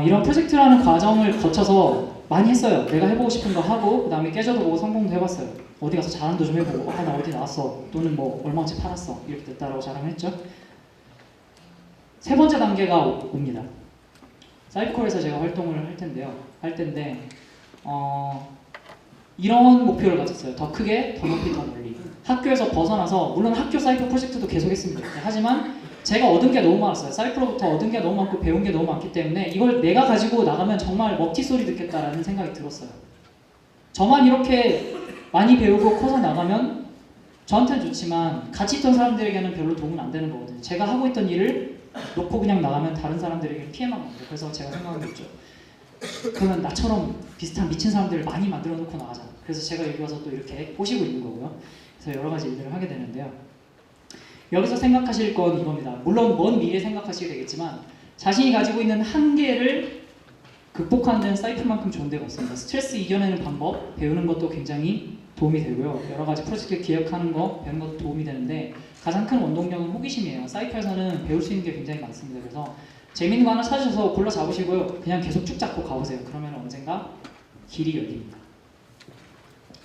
이런 프로젝트라는 과정을 거쳐서 많이 했어요. 내가 해보고 싶은 거 하고 그 다음에 깨져도 보고 성공도 해봤어요. 어디 가서 자랑도 좀 해보고 나 어디 나왔어 또는 뭐 얼마어치 팔았어 이렇게 됐다라고 자랑을 했죠. 세 번째 단계가 옵니다. 사이프콜에서 제가 활동을 할 텐데 이런 목표를 가졌어요. 더 크게, 더 높이, 더 멀리. 학교에서 벗어나서 물론 학교 사이프 프로젝트도 계속했습니다. 하지만 제가 얻은 게 너무 많았어요. 사이프로부터 얻은 게 너무 많고 배운 게 너무 많기 때문에 이걸 내가 가지고 나가면 정말 먹튀 소리 듣겠다라는 생각이 들었어요. 저만 이렇게 많이 배우고 커서 나가면 저한테는 좋지만 같이 있던 사람들에게는 별로 도움은 안 되는 거거든요. 제가 하고 있던 일을 놓고 그냥 나가면 다른 사람들에게 피해만 갑니다. 그래서 제가 생각한 게 있죠. 그러면 나처럼 비슷한 미친 사람들을 많이 만들어 놓고 나가자. 그래서 제가 여기 와서 또 이렇게 꼬시고 있는 거고요. 그래서 여러 가지 일들을 하게 되는데요. 여기서 생각하실 건 이겁니다. 물론 먼 미래 생각하시게 되겠지만 자신이 가지고 있는 한계를 극복하는 데는 사이프만큼 좋은 데가 없습니다. 스트레스 이겨내는 방법 배우는 것도 굉장히 도움이 되고요. 여러 가지 프로젝트 기획하는 거 배우는 것도 도움이 되는데 가장 큰 원동력은 호기심이에요. 사이프에서는 배울 수 있는 게 굉장히 많습니다. 그래서 재밌는 거 하나 찾으셔서 골라 잡으시고요. 그냥 계속 쭉 잡고 가보세요. 그러면 언젠가 길이 열립니다.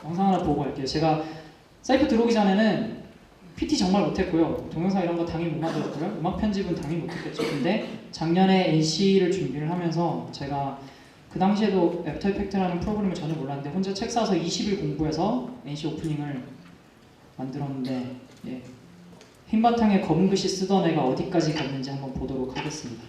영상 하나 보고 갈게요. 제가 사이프 들어오기 전에는 PT 정말 못했고요. 동영상 이런 거 당연히 못 만들었고요. 음악 편집은 당연히 못했겠죠. 근데 작년에 NC를 준비를 하면서 제가 그 당시에도 애프터 이펙트라는 프로그램을 전혀 몰랐는데 혼자 책 사서 20일 공부해서 NC 오프닝을 만들었는데 예. 흰바탕에 검은 글씨 쓰던 애가 어디까지 갔는지 한번 보도록 하겠습니다.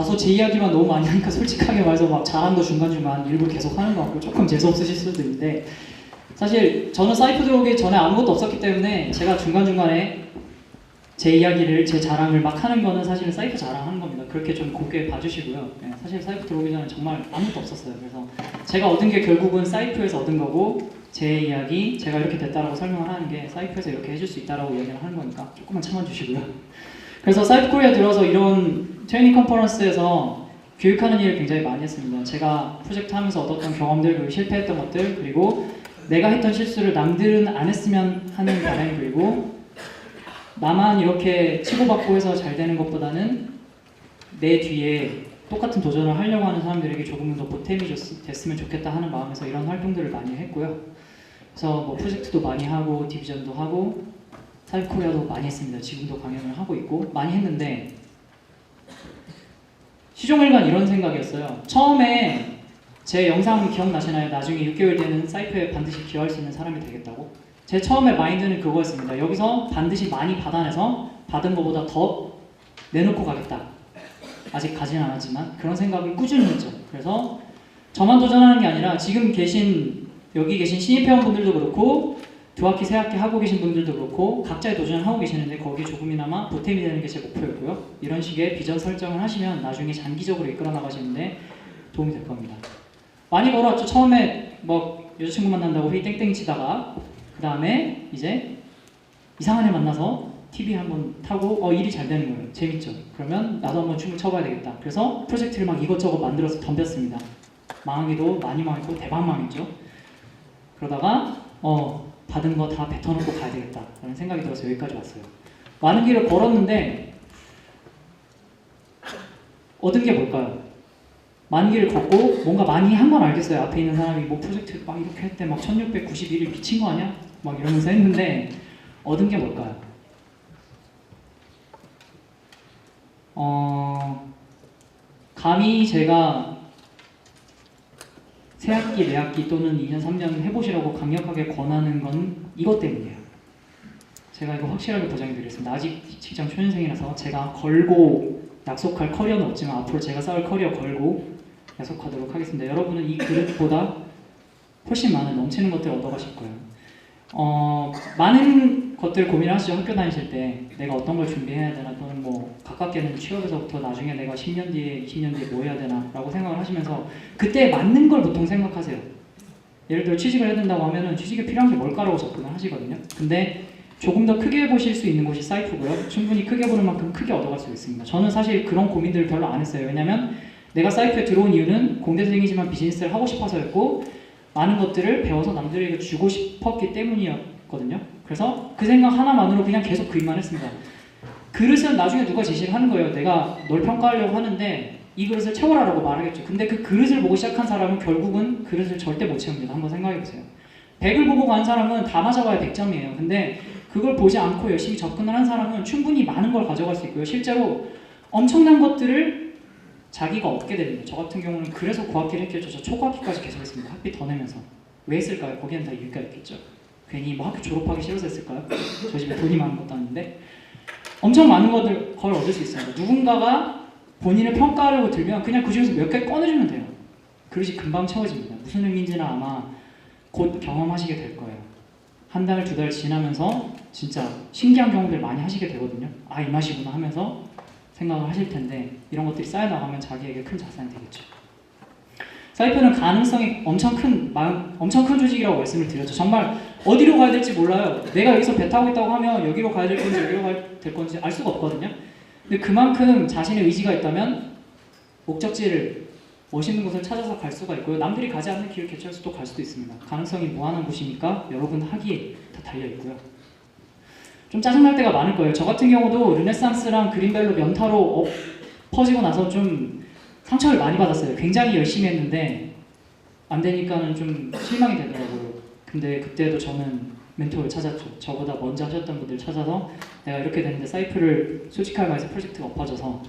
다소 제 이야기만 너무 많이 하니까 솔직하게 말해서 막 자랑도 중간중간 일부 계속 하는 것 같고 조금 재수없으실 수도 있는데 사실 저는 사이프 들어오기 전에 아무것도 없었기 때문에 제가 중간중간에 제 이야기를, 제 자랑을 막 하는 거는 사실은 사이프 자랑하는 겁니다. 그렇게 좀 곱게 봐주시고요. 사실 사이프 들어오기 전에 정말 아무것도 없었어요. 그래서 제가 얻은 게 결국은 사이프에서 얻은 거고 제 이야기, 제가 이렇게 됐다라고 설명을 하는 게 사이프에서 이렇게 해줄 수 있다라고 이야기를 하는 거니까 조금만 참아주시고요. 그래서 사이프 코리아 들어서 이런 트레이닝 컨퍼런스에서 교육하는 일을 굉장히 많이 했습니다. 제가 프로젝트 하면서 얻었던 경험들, 그리고 실패했던 것들, 그리고 내가 했던 실수를 남들은 안 했으면 하는 바람, 그리고 나만 이렇게 치고받고 해서 잘 되는 것보다는 내 뒤에 똑같은 도전을 하려고 하는 사람들에게 조금은 더 보탬이 됐으면 좋겠다 하는 마음에서 이런 활동들을 많이 했고요. 그래서 뭐 프로젝트도 많이 하고 디비전도 하고 사이프 코리아도 많이 했습니다. 지금도 강연을 하고 있고 많이 했는데 시종일관 이런 생각이었어요. 처음에 제 영상 기억나시나요? 나중에 6개월 뒤에는 사이프에 반드시 기여할 수 있는 사람이 되겠다고. 제 처음에 마인드는 그거였습니다. 여기서 반드시 많이 받아내서 받은 것보다 더 내놓고 가겠다. 아직 가지는 않았지만 그런 생각을 꾸준히 했죠. 그래서 저만 도전하는 게 아니라 지금 여기 계신 신입 회원분들도 그렇고 두 학기, 세 학기 하고 계신 분들도 그렇고 각자의 도전을 하고 계시는데 거기에 조금이나마 보탬이 되는 게 제 목표였고요. 이런 식의 비전 설정을 하시면 나중에 장기적으로 이끌어 나가시는데 도움이 될 겁니다. 많이 걸어왔죠. 처음에 뭐 여자친구 만난다고 회의 땡땡이 치다가 그 다음에 이제 이상한 애 만나서 TV 한번 타고 일이 잘 되는 거예요. 재밌죠. 그러면 나도 한번 춤을 춰봐야 되겠다. 그래서 프로젝트를 막 이것저것 만들어서 덤볐습니다. 망하기도 많이 망했고 대박 망했죠. 그러다가 받은 거 다 뱉어놓고 가야 되겠다 라는 생각이 들어서 여기까지 왔어요. 많은 길을 걸었는데 얻은 게 뭘까요? 많은 길을 걷고 뭔가 많이 한 건 알겠어요. 앞에 있는 사람이 뭐 프로젝트 막 이렇게 했대 막 1691일 미친 거 아니야? 막 이러면서 했는데 얻은 게 뭘까요? 감히 제가 새 학기, 내 학기 또는 2년, 3년 해보시라고 강력하게 권하는 건 이것 때문이에요. 제가 이거 확실하게 보장해드리겠습니다. 아직 직장 초년생이라서 제가 걸고 약속할 커리어는 없지만 앞으로 제가 쌓을 커리어 걸고 약속하도록 하겠습니다. 여러분은 이 그릇보다 훨씬 많은 넘치는 것들을 얻어가실 거예요. 많은 것들 고민하시죠. 학교 다니실 때 내가 어떤 걸 준비해야 되나 또는 뭐 가깝게는 취업에서부터 나중에 내가 10년 뒤에 20년 뒤에 뭐 해야 되나 라고 생각을 하시면서 그때 맞는 걸 보통 생각하세요. 예를 들어 취직을 해야 된다고 하면은 취직에 필요한 게 뭘까라고 접근을 하시거든요. 근데 조금 더 크게 보실 수 있는 곳이 사이프고요. 충분히 크게 보는 만큼 크게 얻어갈 수 있습니다. 저는 사실 그런 고민들을 별로 안 했어요. 왜냐면 내가 사이프에 들어온 이유는 공대생이지만 비즈니스를 하고 싶어서였고 많은 것들을 배워서 남들에게 주고 싶었기 때문이었거든요. 그래서 그 생각 하나만으로 그냥 계속 그 일만 했습니다. 그릇은 나중에 누가 제시를 하는 거예요. 내가 널 평가하려고 하는데 이 그릇을 채워라라고 말하겠죠. 근데 그 그릇을 보고 시작한 사람은 결국은 그릇을 절대 못 채웁니다. 한번 생각해보세요. 100을 보고 간 사람은 다 맞아봐야 100점이에요. 근데 그걸 보지 않고 열심히 접근을 한 사람은 충분히 많은 걸 가져갈 수 있고요. 실제로 엄청난 것들을 자기가 얻게 됩니다. 저 같은 경우는 그래서 고학기를 했겠죠. 저 초고학기까지 계속 했습니다. 학비 더 내면서. 왜 했을까요? 거기엔 다 이유가 있겠죠. 괜히 뭐 학교 졸업하기 싫어서 했을까요? 저 집에 돈이 많은 것도 아닌데. 엄청 많은 것들 걸 얻을 수 있습니다. 누군가가 본인을 평가하려고 들면 그냥 그 중에서 몇 개 꺼내주면 돼요. 그릇이 금방 채워집니다. 무슨 의미인지는 아마 곧 경험하시게 될 거예요. 한 달, 두 달 지나면서 진짜 신기한 경험들 많이 하시게 되거든요. 아, 이 맛이구나 하면서 생각을 하실 텐데 이런 것들이 쌓여나가면 자기에게 큰 자산이 되겠죠. 사이프는 가능성이 엄청 큰 조직이라고 말씀을 드렸죠. 정말 어디로 가야 될지 몰라요. 내가 여기서 배 타고 있다고 하면 여기로 가야 될 건지 여기로 가야 될 건지 알 수가 없거든요. 근데 그만큼 자신의 의지가 있다면 목적지를 멋있는 곳을 찾아서 갈 수가 있고요. 남들이 가지 않는 길을 개척해서 또 갈 수도 있습니다. 가능성이 무한한 곳이니까 여러분 하기에 다 달려있고요. 좀 짜증날 때가 많을 거예요. 저 같은 경우도 르네상스랑 그린벨로 연타로 퍼지고 나서 좀 상처를 많이 받았어요. 굉장히 열심히 했는데 안 되니까는 좀 실망이 되더라고요. 근데 그때도 저는 멘토를 찾았죠. 저보다 먼저 하셨던 분들 찾아서 내가 이렇게 되는데 사이프를 솔직하게 말해서 프로젝트가 엎어져서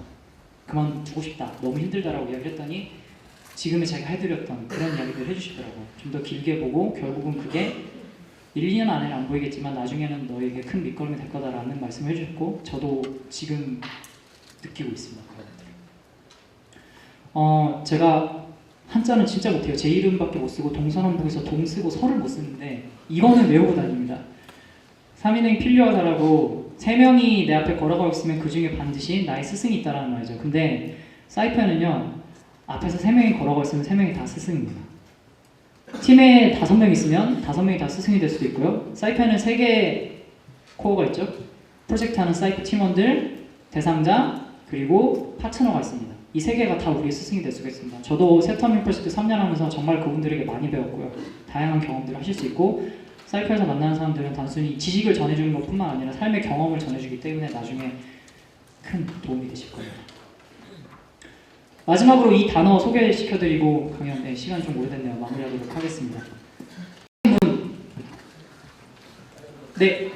그만두고 싶다. 너무 힘들다라고 이야기를 했더니 지금의 제가 해드렸던 그런 이야기들 해주시더라고요. 좀 더 길게 보고 결국은 그게 1, 2년 안에는 안 보이겠지만 나중에는 너에게 큰 밑거름이 될 거다라는 말씀을 해주셨고 저도 지금 느끼고 있습니다. 제가 한자는 진짜 못해요. 제 이름밖에 못 쓰고 동서남북에서 동 쓰고 서를 못 쓰는데 이거는 외우고 다닙니다. 3인행 필요하다라고 3명이 내 앞에 걸어가고 있으면 그 중에 반드시 나의 스승이 있다라는 말이죠. 근데 사이프는요 앞에서 3명이 걸어가고 있으면 3명이 다 스승입니다. 팀에 5명 있으면 5명이 다 스승이 될 수도 있고요. 사이프에는 3개의 코어가 있죠. 프로젝트 하는 사이프 팀원들, 대상자, 그리고 파트너가 있습니다. 이 3개가 다 우리의 스승이 될 수가 있습니다. 저도 세터밍 프로젝트 3년 하면서 정말 그분들에게 많이 배웠고요. 다양한 경험들을 하실 수 있고, 사이프에서 만나는 사람들은 단순히 지식을 전해주는 것뿐만 아니라 삶의 경험을 전해주기 때문에 나중에 큰 도움이 되실 거예요. 마지막으로 이 단어 소개시켜드리고 강연, 네, 시간이 좀 오래됐네요. 마무리하도록 하겠습니다. 네.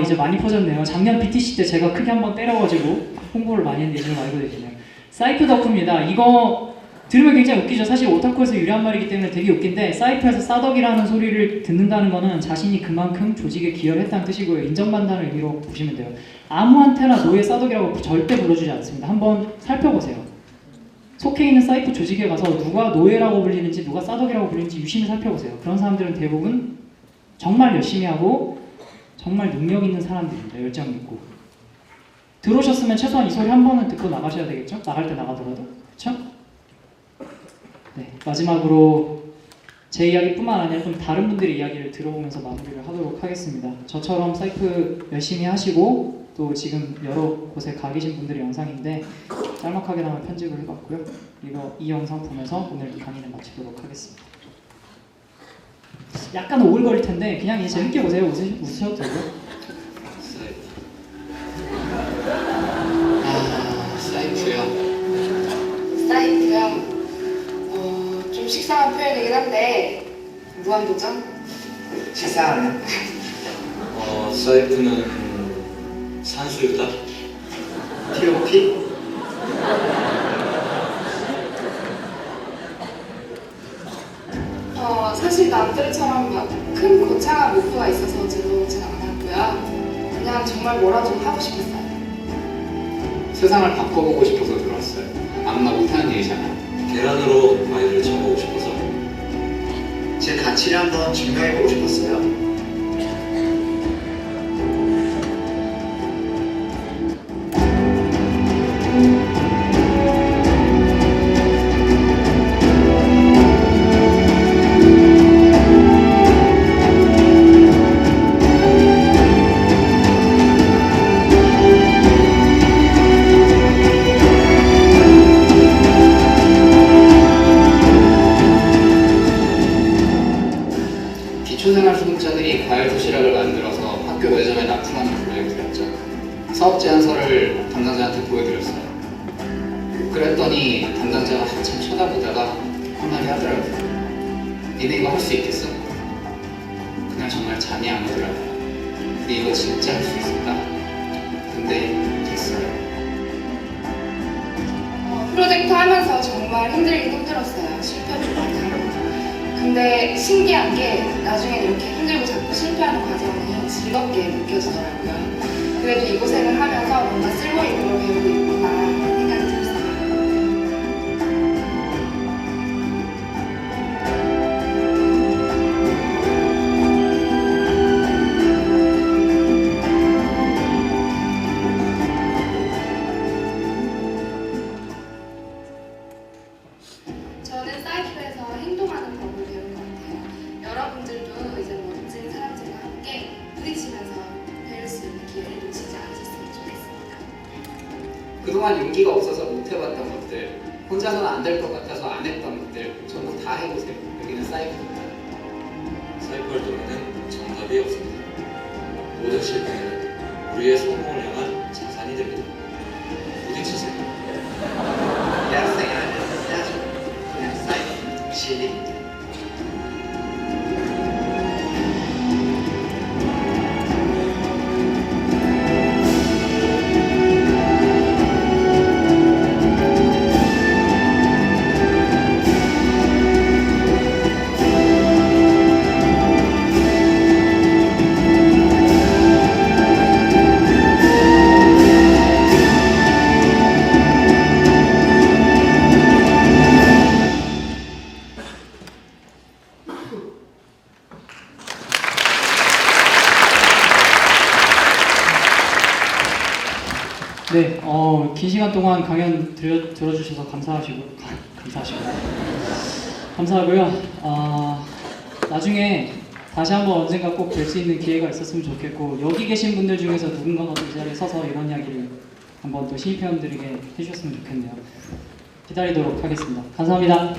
이제 많이 퍼졌네요. 작년 BTC 때 제가 크게 한번 때려가지고 홍보를 많이 했는데 이제 알고 계시네요. 사이프 덕후입니다. 이거 들으면 굉장히 웃기죠. 사실 오타쿠에서 유래한 말이기 때문에 되게 웃긴데, 사이프에서 싸덕이라는 소리를 듣는다는 거는 자신이 그만큼 조직에 기여를 했다는 뜻이고요. 인정받는다는 의미로 보시면 돼요. 아무한테나 노예 싸덕이라고 절대 불러주지 않습니다. 한번 살펴보세요. 속해 있는 사이프 조직에 가서 누가 노예라고 불리는지 누가 싸덕이라고 불리는지 유심히 살펴보세요. 그런 사람들은 대부분 정말 열심히 하고 정말 능력 있는 사람들입니다. 열정 있고. 들어오셨으면 최소한 이 소리 한 번은 듣고 나가셔야 되겠죠? 나갈 때 나가더라도. 그렇죠? 네, 마지막으로 제 이야기뿐만 아니라 좀 다른 분들의 이야기를 들어보면서 마무리를 하도록 하겠습니다. 저처럼 사이프 열심히 하시고 또 지금 여러 곳에 가 계신 분들의 영상인데 짤막하게나마 편집을 해봤고요. 이 영상 보면서 오늘 강의는 마치도록 하겠습니다. 약간 오글거릴 텐데 그냥 이제 재밌게 보세요. 웃으셔도 되고요. 사이프요? 좀 식상한 표현이긴 한데 무한도전? 식사하네. 사이프는 산수유다. T.O.P? 사실 남들처럼 막 큰 거창한 목표가 있어서 들어오진 않았고요. 그냥 정말 뭐라 좀 하고 싶었어요. 세상을 바꿔보고 싶어서 들어왔어요. 아무나 못하는 일이잖아요. 계란으로 아이를 쳐보고 싶어서. 제 가치를 한번 증명해보고 싶었어요. 기초생활수급자들이 과일도시락을 만들어서 학교 매점에 납품하는 프로젝트였죠. 사업 제안서를 담당자한테 보여드렸어요. 그랬더니 담당자가 한참 쳐다보다가 한마디 하더라고요. 니네 이거 할 수 있겠어? 그냥 정말 잠이 안 오더라고요. 근데 이거 진짜 할 수 있을까? 근데 됐어요. 프로젝트 하면서 정말 힘들긴 힘들었어요. 실패도 많이 하고. 근데 신기한 게 나중에 이렇게 힘들고 자꾸 실패하는 과정이 즐겁게 느껴지더라고요. 그래도 이 고생을 하면서 뭔가 쓸모있는 걸 배우고 있구나 생각이 들었어요. 저는 사이프에서 행동하는 법을 배운 것 같아요. 여러분들도 이제 멋진 사람들과 함께 부딪히면서 배울 수 있는 기회를 놓치지 않으셨으면 좋겠습니다. 그동안 용기가 없어서 못 해봤던 것들, 혼자서는 안 될 것 같아서 안 했던 것들 전부 다 해보세요. 여기는 사이프입니다. 사이프 활동에는 정답이 없습니다. 모든 실패는 우리의 성공을 향한 자산이 됩니다. 부딪히세요. 대학생이 아니라 그냥 사이프 실립니다. 네, 긴 시간 동안 강연 들어주셔서 감사하시고 감사하고요. 나중에 다시 한번 언젠가 꼭 뵐 수 있는 기회가 있었으면 좋겠고 여기 계신 분들 중에서 누군가가 또 이 자리에 서서 이런 이야기를 한번 또 신입회원들에게 해주셨으면 좋겠네요. 기다리도록 하겠습니다. 감사합니다.